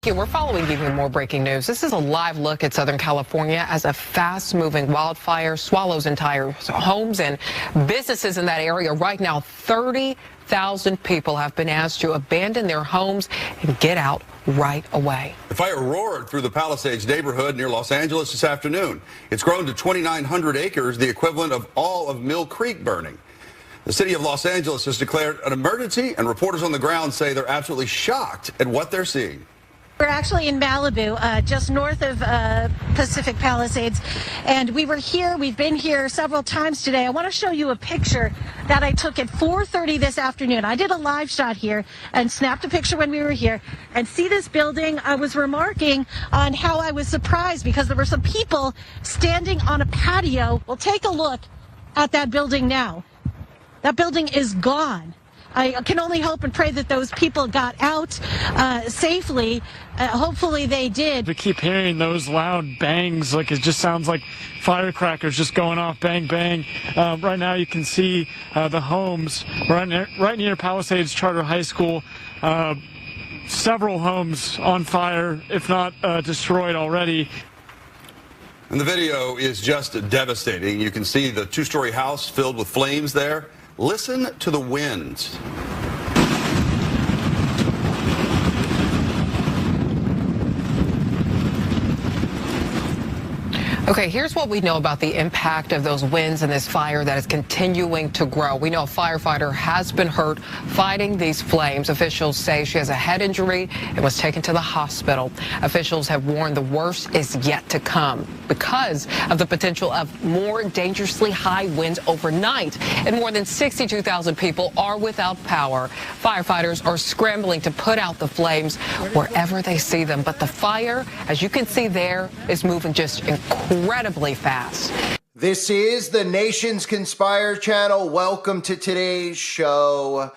We're following even more breaking news. This is a live look at Southern California as a fast-moving wildfire swallows entire homes and businesses in that area. Right now, 30,000 people have been asked to abandon their homes and get out right away. The fire roared through the Palisades neighborhood near Los Angeles this afternoon. It's grown to 2,900 acres, the equivalent of all of Mill Creek burning. The city of Los Angeles has declared an emergency, and reporters on the ground say they're absolutely shocked at what they're seeing. We're actually in Malibu, just north of Pacific Palisades, and we've been here several times today. I want to show you a picture that I took at 4:30 this afternoon. I did a live shot here and snapped a picture when we were here. And see this building? I was remarking on how I was surprised because there were some people standing on a patio. Well, take a look at that building now. That building is gone. I can only hope and pray that those people got out safely. Hopefully they did. We keep hearing those loud bangs, like it just sounds like firecrackers just going off, bang, bang. Right now you can see the homes right near Palisades Charter High School. Several homes on fire, if not destroyed already. And the video is just devastating. You can see the two-story house filled with flames there. Listen to the winds. Okay, here's what we know about the impact of those winds and this fire that is continuing to grow. We know a firefighter has been hurt fighting these flames. Officials say she has a head injury and was taken to the hospital. Officials have warned the worst is yet to come because of the potential of more dangerously high winds overnight. And more than 62,000 people are without power. Firefighters are scrambling to put out the flames wherever they see them. But the fire, as you can see there, is moving just incredibly fast. This is the Nations Conspire channel. Welcome to today's show.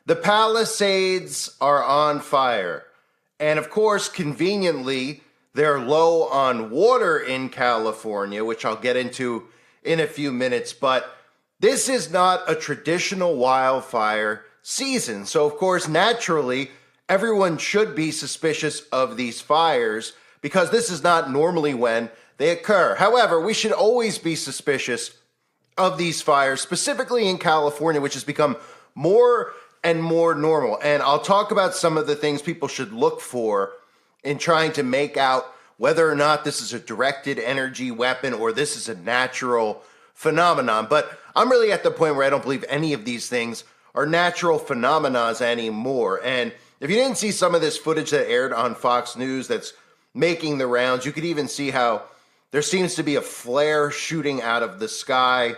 The Palisades are on fire. And of course, conveniently, they're low on water in California, which I'll get into in a few minutes. But this is not a traditional wildfire season. So of course, naturally, everyone should be suspicious of these fires because this is not normally when they occur. However, we should always be suspicious of these fires, specifically in California, which has become more and more normal. And I'll talk about some of the things people should look for in trying to make out whether or not this is a directed energy weapon or this is a natural phenomenon. But I'm really at the point where I don't believe any of these things are natural phenomena anymore. And if you didn't see some of this footage that aired on Fox News that's making the rounds, you could even see how there seems to be a flare shooting out of the sky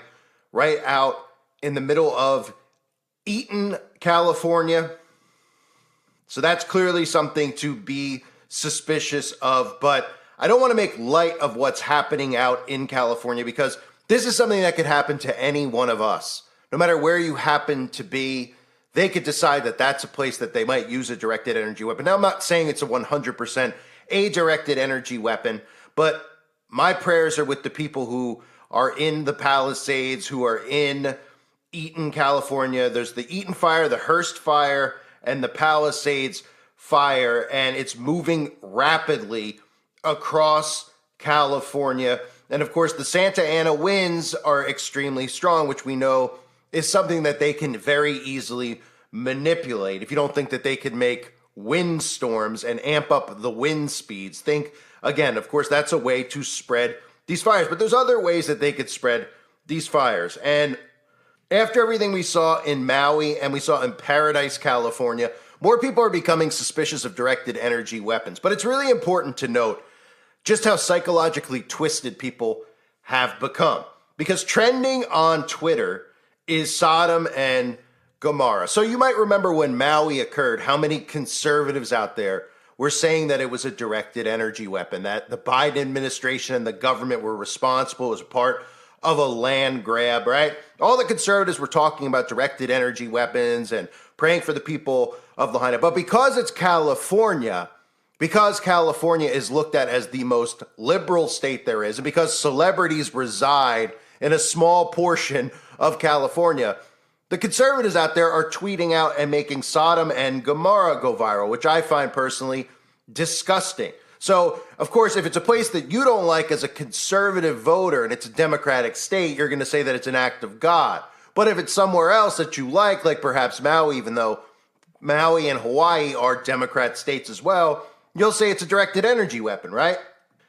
right out in the middle of Eaton, California. So that's clearly something to be suspicious of. But I don't want to make light of what's happening out in California because this is something that could happen to any one of us. No matter where you happen to be, they could decide that that's a place that they might use a directed energy weapon. Now, I'm not saying it's a 100% a directed energy weapon, but my prayers are with the people who are in the Palisades, who are in Eaton, California. There's the Eaton fire, the Hearst fire, and the Palisades fire, and it's moving rapidly across California. And of course, the Santa Ana winds are extremely strong, which we know is something that they can very easily manipulate. If you don't think that they could make wind storms and amp up the wind speeds, think again, of course, that's a way to spread these fires. But there's other ways that they could spread these fires. And after everything we saw in Maui and we saw in Paradise, California, more people are becoming suspicious of directed energy weapons. But it's really important to note just how psychologically twisted people have become. Because trending on Twitter is Sodom and Gomorrah. So you might remember when Maui occurred, how many conservatives out there were saying that it was a directed energy weapon, that the Biden administration and the government were responsible as part of a land grab, right? All the conservatives were talking about directed energy weapons and praying for the people of Lahaina. But because it's California, because California is looked at as the most liberal state there is, and because celebrities reside in a small portion of California, the conservatives out there are tweeting out and making Sodom and Gomorrah go viral, which I find personally disgusting. So, of course, if it's a place that you don't like as a conservative voter and it's a democratic state, you're going to say that it's an act of God. But if it's somewhere else that you like perhaps Maui, even though Maui and Hawaii are Democrat states as well, you'll say it's a directed energy weapon, right?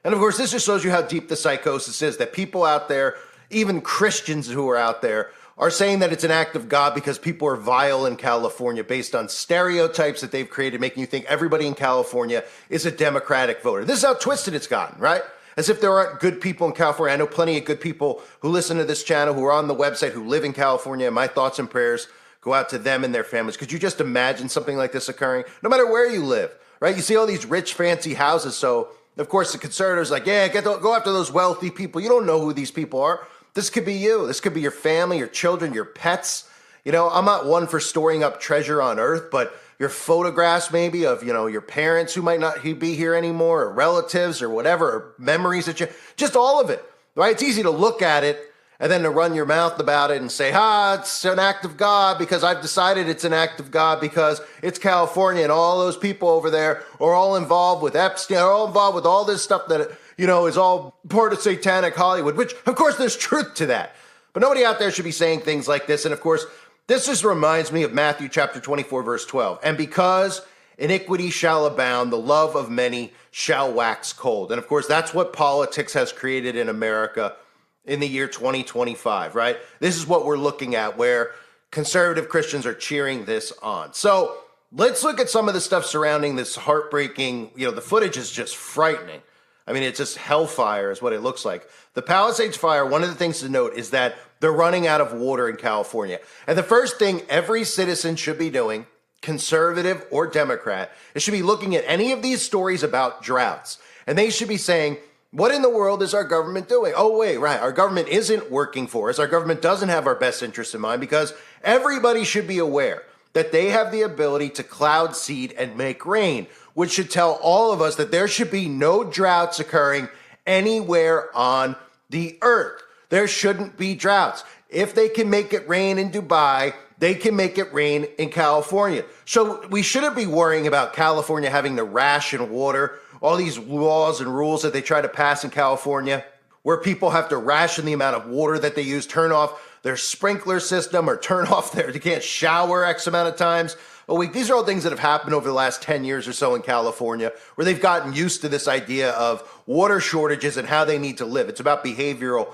And of course, this just shows you how deep the psychosis is, that people out there, even Christians who are out there, are saying that it's an act of God because people are vile in California based on stereotypes that they've created, making you think everybody in California is a Democratic voter. This is how twisted it's gotten, right? As if there aren't good people in California. I know plenty of good people who listen to this channel, who are on the website, who live in California. And my thoughts and prayers go out to them and their families. Could you just imagine something like this occurring? No matter where you live, right? You see all these rich, fancy houses. So, of course, the conservatives are like, yeah, go after those wealthy people. You don't know who these people are. This could be you. This could be your family, your children, your pets. You know, I'm not one for storing up treasure on earth, but your photographs maybe of, your parents who might not be here anymore, or relatives or whatever, or memories that just all of it, right? It's easy to look at it and then to run your mouth about it and say, it's an act of God because I've decided it's an act of God because it's California and all those people over there are all involved with Epstein, are all involved with all this stuff that, is all part of satanic Hollywood, which, of course, there's truth to that. But nobody out there should be saying things like this. And, of course, this just reminds me of Matthew chapter 24, verse 12. And because iniquity shall abound, the love of many shall wax cold. And, of course, that's what politics has created in America in the year 2025, right? This is what we're looking at, where conservative Christians are cheering this on. So let's look at some of the stuff surrounding this heartbreaking, the footage is just frightening. I mean, it's just hellfire is what it looks like. The Palisades fire, one of the things to note is that they're running out of water in California. And the first thing every citizen should be doing, conservative or Democrat, is should be looking at any of these stories about droughts. And they should be saying, what in the world is our government doing? Oh, wait, right. Our government isn't working for us. Our government doesn't have our best interests in mind, because everybody should be aware that they have the ability to cloud seed and make rain, which should tell all of us that there should be no droughts occurring anywhere on the earth. There shouldn't be droughts. If they can make it rain in Dubai, they can make it rain in California. So we shouldn't be worrying about California having to ration water, all these laws and rules that they try to pass in California, where people have to ration the amount of water that they use, turn off their sprinkler system, or turn off they can't shower X amount of times a week. These are all things that have happened over the last 10 years or so in California, where they've gotten used to this idea of water shortages and how they need to live. It's about behavioral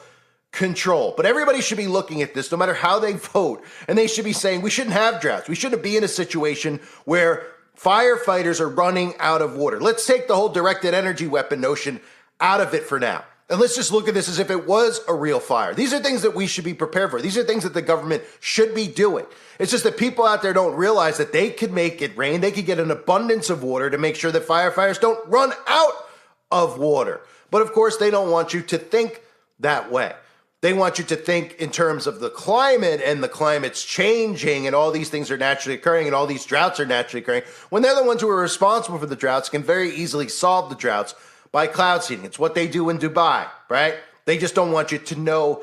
control. But everybody should be looking at this, no matter how they vote, and they should be saying we shouldn't have droughts. We shouldn't be in a situation where firefighters are running out of water. Let's take the whole directed energy weapon notion out of it for now. And let's just look at this as if it was a real fire. These are things that we should be prepared for. These are things that the government should be doing. It's just that people out there don't realize that they could make it rain. They could get an abundance of water to make sure that firefighters don't run out of water. But of course, they don't want you to think that way. They want you to think in terms of the climate, and the climate's changing, and all these things are naturally occurring, and all these droughts are naturally occurring, when they're the ones who are responsible for the droughts, can very easily solve the droughts by cloud seeding. It's what they do in Dubai, right? They just don't want you to know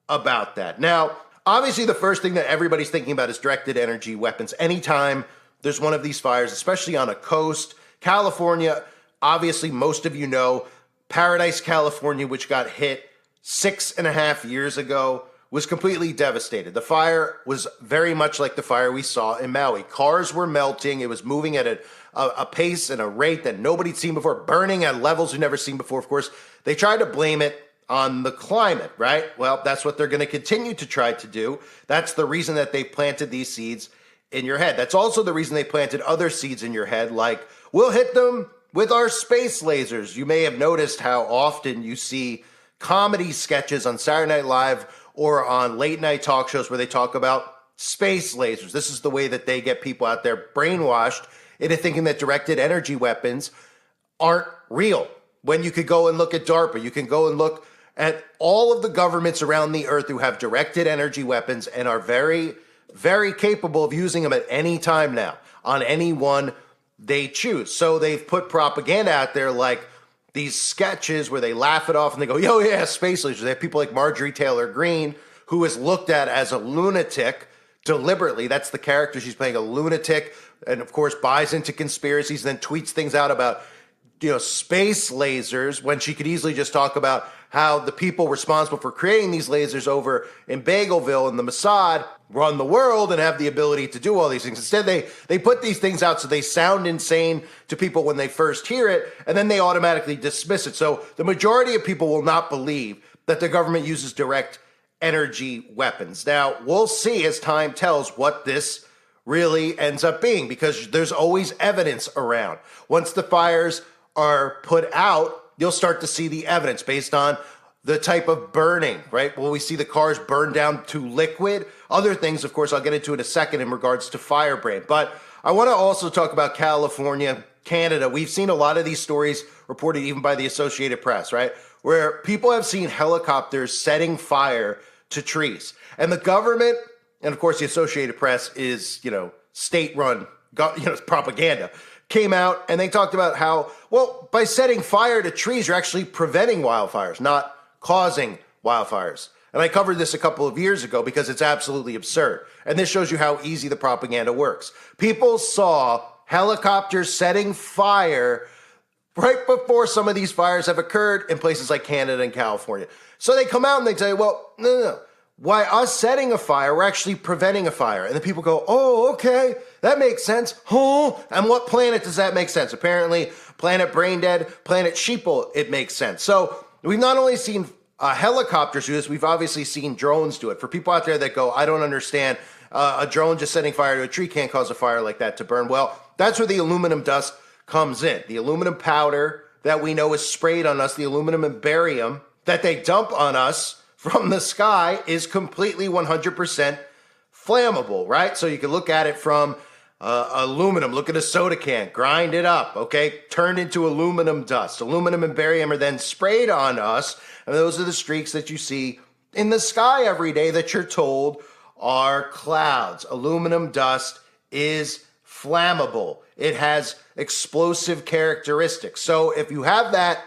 about that. Now, obviously, the first thing that everybody's thinking about is directed energy weapons. Anytime there's one of these fires, especially on a coast, California, obviously, most of you know, Paradise, California, which got hit 6.5 years ago, was completely devastated. The fire was very much like the fire we saw in Maui. Cars were melting. It was moving at a pace and a rate that nobody'd seen before, burning at levels we've never seen before. Of course, they tried to blame it on the climate, right? Well, that's what they're going to continue to try to do. That's the reason that they planted these seeds in your head. That's also the reason they planted other seeds in your head, like, we'll hit them with our space lasers. You may have noticed how often you see comedy sketches on Saturday Night Live or on late night talk shows where they talk about space lasers. This is the way that they get people out there brainwashed into thinking that directed energy weapons aren't real. When you could go and look at DARPA, you can go and look at all of the governments around the earth who have directed energy weapons and are very, very capable of using them at any time now on anyone they choose. So they've put propaganda out there like these sketches where they laugh it off and they go, yo, yeah, space lasers. They have people like Marjorie Taylor Greene, who is looked at as a lunatic deliberately. That's the character she's playing, a lunatic, and of course buys into conspiracies and then tweets things out about space lasers when she could easily just talk about how the people responsible for creating these lasers over in Bagelville and the Mossad run the world and have the ability to do all these things. Instead, they put these things out so they sound insane to people when they first hear it, and then they automatically dismiss it. So the majority of people will not believe that the government uses direct energy weapons. Now, we'll see as time tells what this really ends up being, because there's always evidence around. Once the fires are put out, you'll start to see the evidence based on the type of burning, right? Will we see the cars burn down to liquid? Other things, of course, I'll get into in a second in regards to firebrand. But I want to also talk about California, Canada. We've seen a lot of these stories reported even by the Associated Press, right? Where people have seen helicopters setting fire to trees. And the government, and of course the Associated Press is, state-run, propaganda, came out and they talked about how, well, by setting fire to trees, you're actually preventing wildfires, not causing wildfires. And I covered this a couple of years ago because it's absolutely absurd. And this shows you how easy the propaganda works. People saw helicopters setting fire right before some of these fires have occurred in places like Canada and California. So they come out and they tell you, well, no. Why us setting a fire, we're actually preventing a fire. And the people go, oh, okay, that makes sense. Oh, and what planet does that make sense? Apparently, planet Braindead, planet Sheeple, it makes sense. So we've not only seen helicopters do this, we've obviously seen drones do it. For people out there that go, I don't understand, a drone just setting fire to a tree can't cause a fire like that to burn. Well, that's where the aluminum dust comes in. The aluminum powder that we know is sprayed on us, the aluminum and barium that they dump on us from the sky is completely 100% flammable, right? So you can look at it from aluminum. Look at a soda can, grind it up, okay? Turned into aluminum dust. Aluminum and barium are then sprayed on us, and those are the streaks that you see in the sky every day that you're told are clouds. Aluminum dust is flammable. It has explosive characteristics. So if you have that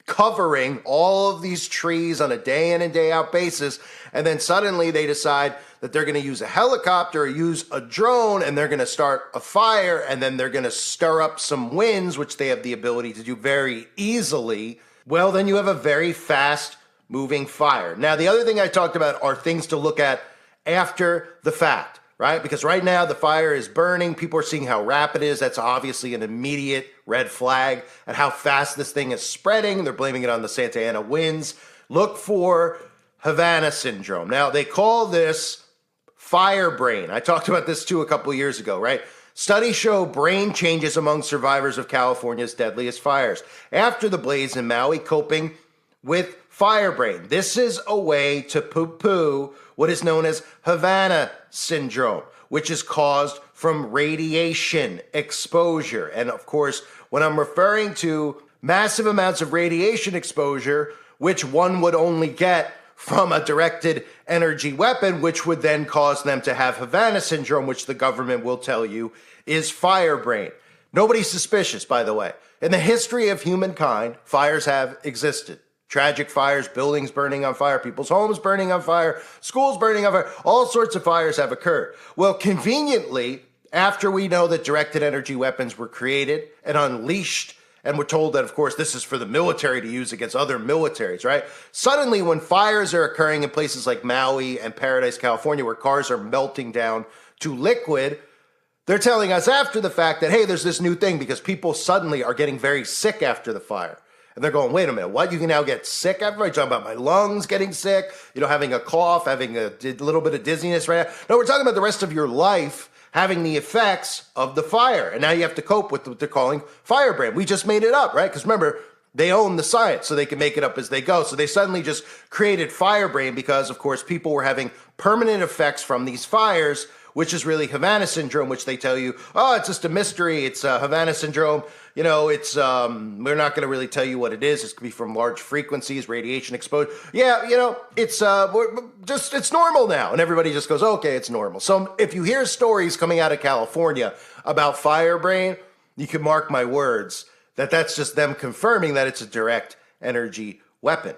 covering all of these trees on a day in and day out basis, and then suddenly they decide that they're going to use a helicopter or use a drone and they're going to start a fire, and then they're going to stir up some winds, which they have the ability to do very easily, well, then you have a very fast moving fire. Now, the other thing I talked about are things to look at after the fact, right? Because right now the fire is burning. People are seeing how rapid it is. That's obviously an immediate red flag at how fast this thing is spreading. They're blaming it on the Santa Ana winds. Look for Havana syndrome. Now, they call this fire brain. I talked about this too a couple of years ago, right? Studies show brain changes among survivors of California's deadliest fires after the blaze in Maui, coping with fire brain. This is a way to poo-poo what is known as Havana syndrome, which is caused from radiation exposure. And of course, when I'm referring to massive amounts of radiation exposure, which one would only get from a directed energy weapon, which would then cause them to have Havana syndrome, which the government will tell you is fire brain. Nobody's suspicious, by the way. In the history of humankind, fires have existed. Tragic fires, buildings burning on fire, people's homes burning on fire, schools burning on fire, all sorts of fires have occurred. Well, conveniently, after we know that directed energy weapons were created and unleashed, and we're told that, of course, this is for the military to use against other militaries, right? Suddenly, when fires are occurring in places like Maui and Paradise, California, where cars are melting down to liquid, they're telling us after the fact that, hey, there's this new thing because people suddenly are getting very sick after the fire. And they're going, wait a minute, what? You can now get sick after? Are you talking about my lungs getting sick? Having a cough, having a little bit of dizziness right now? No, we're talking about the rest of your life having the effects of the fire. And now you have to cope with what they're calling firebrand. We just made it up, right? Because remember, they own the science, so they can make it up as they go. So they suddenly just created firebrand because, of course, people were having permanent effects from these fires, which is really Havana syndrome, which they tell you, oh, it's just a mystery. It's Havana syndrome. It's we're not going to really tell you what it is. It's going to be from large frequencies, radiation exposure. Yeah, it's it's normal now. And everybody just goes, okay, it's normal. So if you hear stories coming out of California about firebrain, you can mark my words that that's just them confirming that it's a direct energy weapon,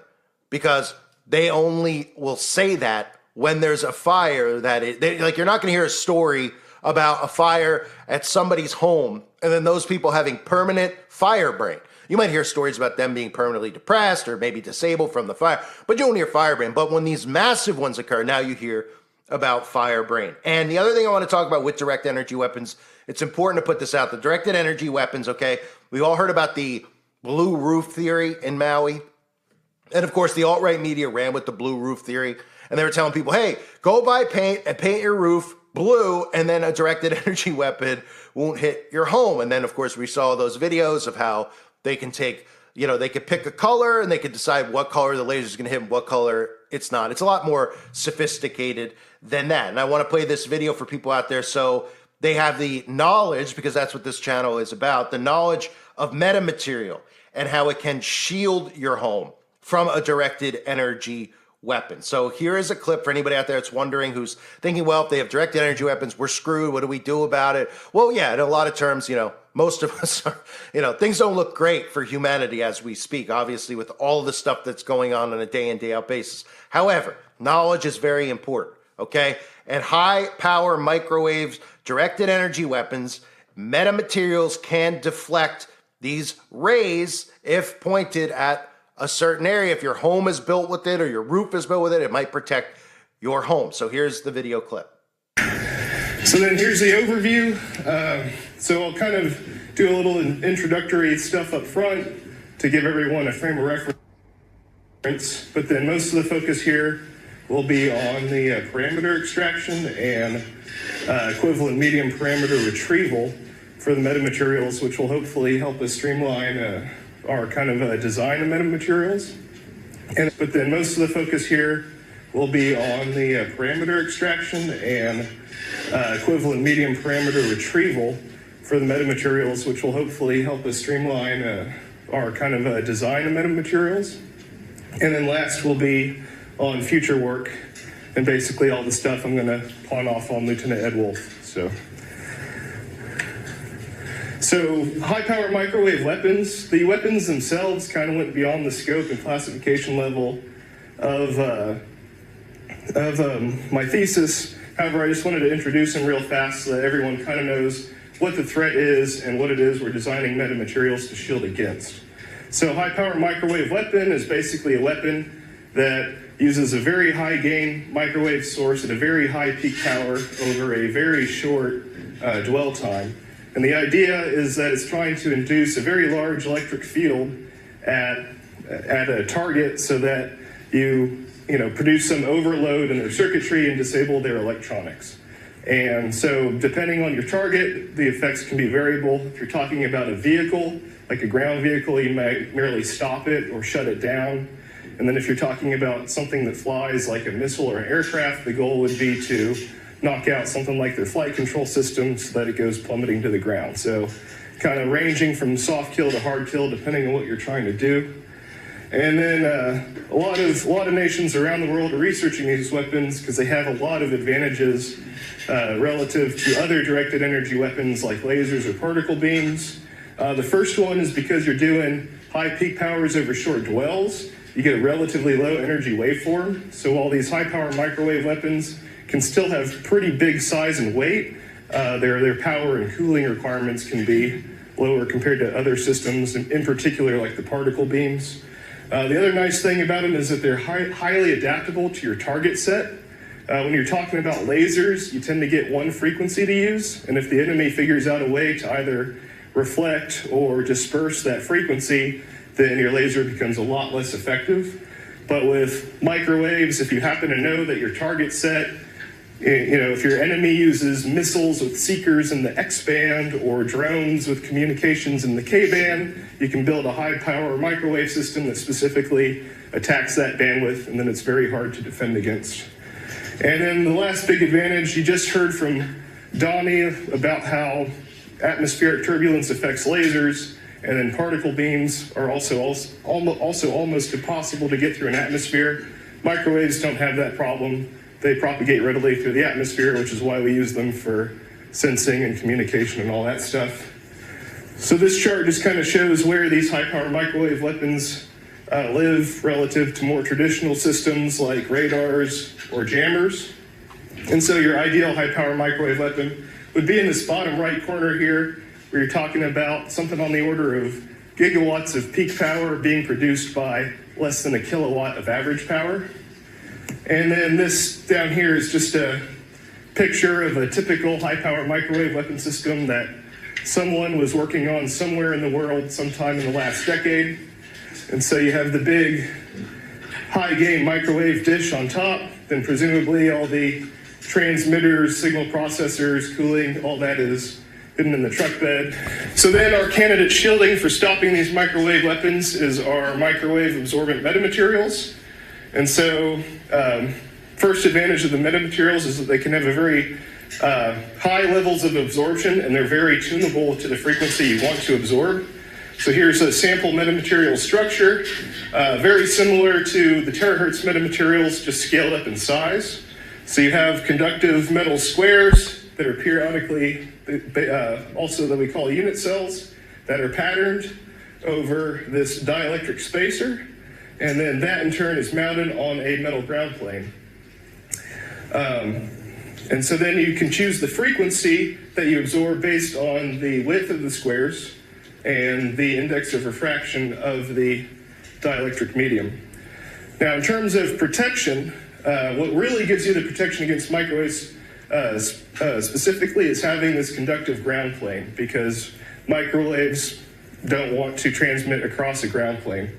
because they only will say that when there's a fire you're not going to hear a story about a fire at somebody's home and then those people having permanent fire brain. You might hear stories about them being permanently depressed or maybe disabled from the fire, but you don't hear firebrain. But when these massive ones occur, now you hear about firebrain. And the other thing I want to talk about with direct energy weapons, it's important to put this out. The directed energy weapons, okay, we all heard about the blue roof theory in Maui. And of course, the alt-right media ran with the blue roof theory. And they were telling people, hey, go buy paint and paint your roof blue, and then a directed energy weapon won't hit your home. And then, of course, we saw those videos of how they can take, they could pick a color and they could decide what color the laser is going to hit and what color it's not. It's a lot more sophisticated than that. And I want to play this video for people out there so they have the knowledge, because that's what this channel is about, the knowledge of metamaterial and how it can shield your home from a directed energy weapon. So here is a clip for anybody out there that's wondering, who's thinking, well, if they have directed energy weapons, we're screwed. What do we do about it? Well, yeah, in a lot of terms, most of us are, things don't look great for humanity as we speak, obviously, with all the stuff that's going on a day in, day out basis. However, knowledge is very important, okay? And high power microwaves, directed energy weapons, metamaterials can deflect these rays if pointed at a certain area. If your home is built with it or your roof is built with it, it might protect your home. So here's the video clip. So then here's the overview. So I'll kind of do a little introductory stuff up front to give everyone a frame of reference. But then most of the focus here will be on the parameter extraction and equivalent medium parameter retrieval for the metamaterials, which will hopefully help us streamline our kind of design of metamaterials. But then most of the focus here will be on the parameter extraction and equivalent medium parameter retrieval for the metamaterials, which will hopefully help us streamline our kind of design of metamaterials. And then last will be on future work and basically all the stuff I'm going to pawn off on Lieutenant Ed Wolf. So high-power microwave weapons, the weapons themselves kind of went beyond the scope and classification level of my thesis. However, I just wanted to introduce them real fast so that everyone kind of knows what the threat is and what it is we're designing metamaterials to shield against. So high-power microwave weapon is basically a weapon that uses a very high-gain microwave source at a very high peak power over a very short dwell time. And the idea is that it's trying to induce a very large electric field at a target so that you produce some overload in their circuitry and disable their electronics. And so depending on your target, the effects can be variable. If you're talking about a vehicle, like a ground vehicle, you might merely stop it or shut it down. And then if you're talking about something that flies like a missile or an aircraft, the goal would be to knock out something like their flight control system so that it goes plummeting to the ground. So kind of ranging from soft kill to hard kill, depending on what you're trying to do. And then a lot of nations around the world are researching these weapons because they have a lot of advantages relative to other directed energy weapons like lasers or particle beams. The first one is because you're doing high peak powers over short dwells, you get a relatively low energy waveform. So while these high power microwave weapons can still have pretty big size and weight, their power and cooling requirements can be lower compared to other systems, in particular like the particle beams. The other nice thing about them is that they're highly adaptable to your target set. When you're talking about lasers, you tend to get one frequency to use, and if the enemy figures out a way to either reflect or disperse that frequency, then your laser becomes a lot less effective. But with microwaves, if you happen to know that your target set, if your enemy uses missiles with seekers in the X-band or drones with communications in the K-band, you can build a high-power microwave system that specifically attacks that bandwidth, and then it's very hard to defend against. And then the last big advantage, you just heard from Donnie about how atmospheric turbulence affects lasers, and then particle beams are also almost impossible to get through an atmosphere. Microwaves don't have that problem. They propagate readily through the atmosphere, which is why we use them for sensing and communication and all that stuff. So this chart just kind of shows where these high-power microwave weapons live relative to more traditional systems like radars or jammers. And so your ideal high-power microwave weapon would be in this bottom right corner here, where you're talking about something on the order of gigawatts of peak power being produced by less than a kilowatt of average power. And then this down here is just a picture of a typical high-power microwave weapon system that someone was working on somewhere in the world sometime in the last decade. And so you have the big high-gain microwave dish on top, then presumably all the transmitters, signal processors, cooling, all that is hidden in the truck bed. So then our candidate shielding for stopping these microwave weapons is our microwave absorbent metamaterials. And so first advantage of the metamaterials is that they can have a very high levels of absorption, and they're very tunable to the frequency you want to absorb. So here's a sample metamaterial structure, very similar to the terahertz metamaterials, just scaled up in size. So you have conductive metal squares that are periodically, also that we call unit cells, that are patterned over this dielectric spacer, and then that in turn is mounted on a metal ground plane. And so then you can choose the frequency that you absorb based on the width of the squares and the index of refraction of the dielectric medium. Now, in terms of protection, what really gives you the protection against microwaves specifically is having this conductive ground plane, because microwaves don't want to transmit across a ground plane.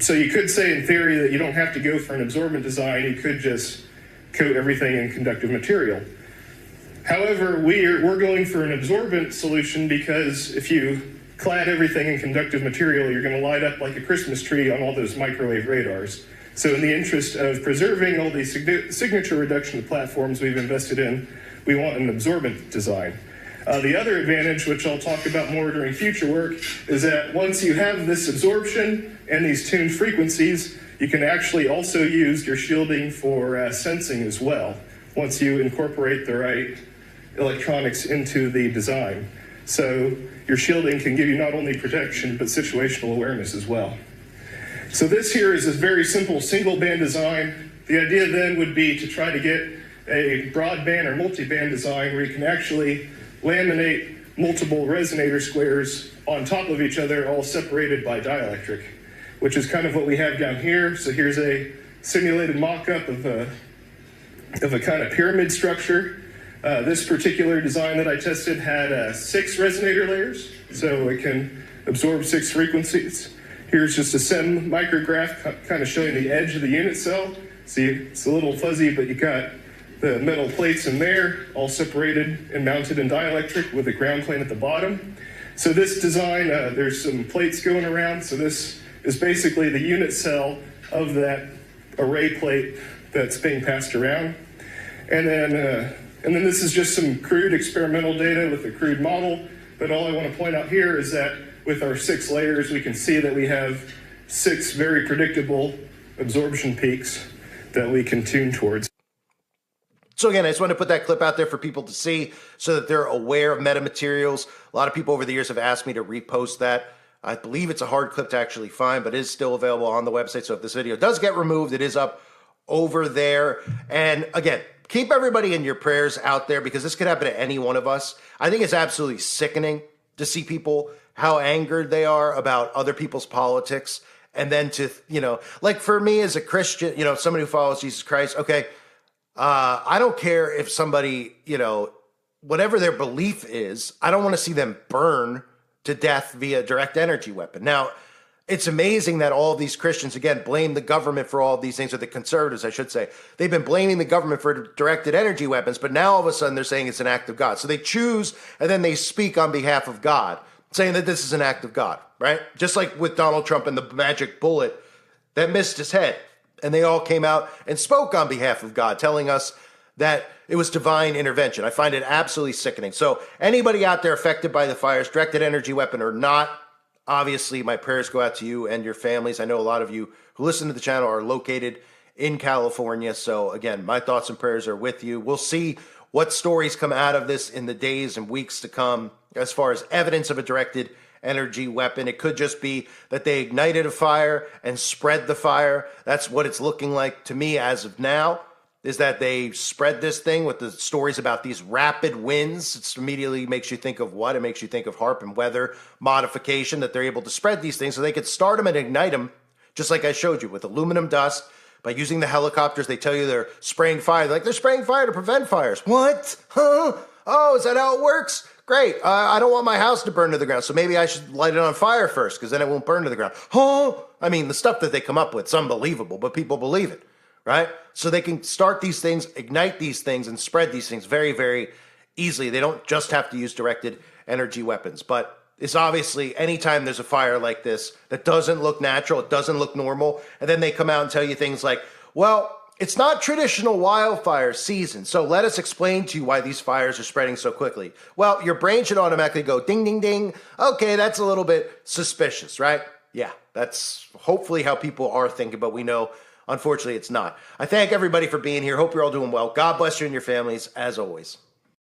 So you could say in theory that you don't have to go for an absorbent design, you could just coat everything in conductive material. However, we're going for an absorbent solution because if you clad everything in conductive material, you're going to light up like a Christmas tree on all those microwave radars. So in the interest of preserving all these signature reduction platforms we've invested in, we want an absorbent design. The other advantage, which I'll talk about more during future work, is that once you have this absorption and these tuned frequencies, you can actually also use your shielding for sensing as well, once you incorporate the right electronics into the design. So your shielding can give you not only protection, but situational awareness as well. So this here is a very simple single band design. The idea then would be to try to get a broadband or multi-band design where you can actually laminate multiple resonator squares on top of each other, all separated by dielectric, which is kind of what we have down here. So here's a simulated mock-up of a kind of pyramid structure. This particular design that I tested had 6 resonator layers, so it can absorb 6 frequencies. Here's just a SEM micrograph kind of showing the edge of the unit cell. See, it's a little fuzzy, but you got the metal plates in there, all separated and mounted in dielectric with a ground plane at the bottom. So this design, there's some plates going around. So this is basically the unit cell of that array plate that's being passed around. And then this is just some crude experimental data with a crude model. But all I want to point out here is that with our 6 layers, we can see that we have 6 very predictable absorption peaks that we can tune towards. So again, I just want to put that clip out there for people to see so that they're aware of metamaterials. A lot of people over the years have asked me to repost that. I believe it's a hard clip to actually find, but it is still available on the website. So if this video does get removed, it is up over there. And again, keep everybody in your prayers out there, because this could happen to any one of us. I think it's absolutely sickening to see people, how angered they are about other people's politics. And then to, like for me as a Christian, somebody who follows Jesus Christ, okay, I don't care if somebody, whatever their belief is, I don't want to see them burn to death via direct energy weapon. Now, it's amazing that all of these Christians, again, blame the government for all of these things, or the conservatives, I should say. They've been blaming the government for directed energy weapons, but now all of a sudden they're saying it's an act of God. So they choose and then they speak on behalf of God, saying that this is an act of God, right? Just like with Donald Trump and the magic bullet that missed his head. And they all came out and spoke on behalf of God, telling us that it was divine intervention. I find it absolutely sickening. So anybody out there affected by the fires, directed energy weapon or not, obviously my prayers go out to you and your families. I know a lot of you who listen to the channel are located in California. So again, my thoughts and prayers are with you. We'll see what stories come out of this in the days and weeks to come as far as evidence of a directed energy weapon. It could just be that they ignited a fire and spread the fire. That's what it's looking like to me as of now. is that they spread this thing with the stories about these rapid winds. It immediately makes you think of what? It makes you think of HAARP and weather modification, that they're able to spread these things so they could start them and ignite them, just like I showed you, with aluminum dust. By using the helicopters, they tell you they're spraying fire. They're like, they're spraying fire to prevent fires. What? Huh? Oh, is that how it works? Great. I don't want my house to burn to the ground, so maybe I should light it on fire first, because then it won't burn to the ground. Huh? I mean, the stuff that they come up with, it's unbelievable, but people believe it, right? So they can start these things, ignite these things, and spread these things very, very easily. They don't just have to use directed energy weapons, but it's obviously anytime there's a fire like this that doesn't look natural, it doesn't look normal, and then they come out and tell you things like, well, it's not traditional wildfire season, so let us explain to you why these fires are spreading so quickly. Well, your brain should automatically go ding, ding, ding. Okay, that's a little bit suspicious, right? Yeah, that's hopefully how people are thinking, but we know, unfortunately, it's not. I thank everybody for being here. Hope you're all doing well. God bless you and your families, as always.